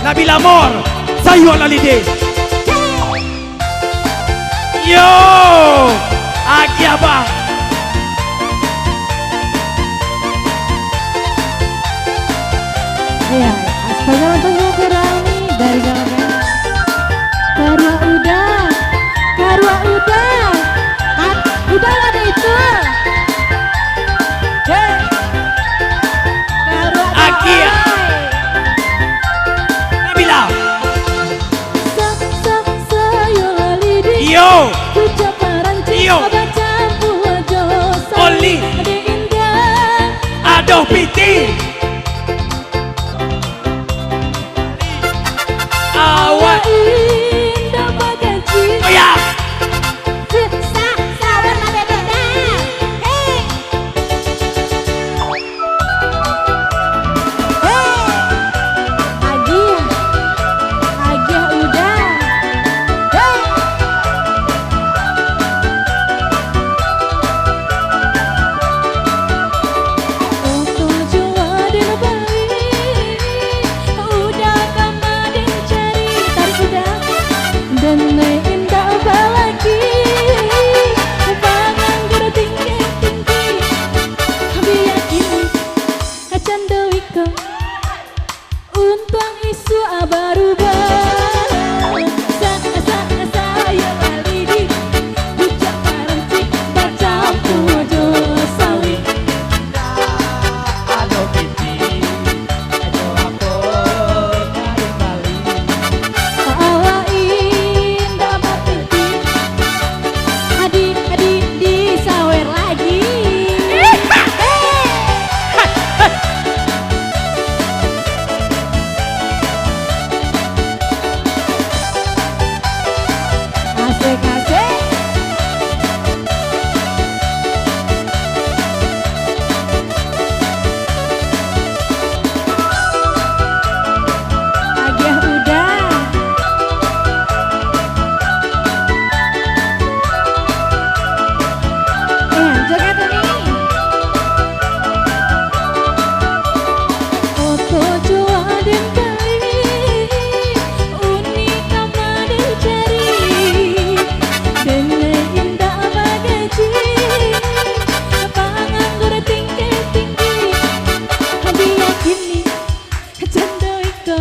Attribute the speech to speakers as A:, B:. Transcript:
A: Nabila Mor, Sayu Alalide. Yo, Aki Abang.
B: Iya, spesial untuk Nurani dari Galabena. Karwa udah, udah ada itu. Karwa
A: Aki, Nabila. Yo, Yo. Oli. Aduh Piti. Awak. Oh ya.
B: Untuang isu abarubah saya lalidi Ucap parancik bercampur sawi
C: Aduh Piti, aduh aku dari Bali.
B: Awak indah mati Adik-adik disawer lagi Asik-asik Agiah udah joget ini Foto jua dan kali unik amat dicari Dengan indah bagaji Panganggur tinggi-tinggi Hadi yakini Canda iko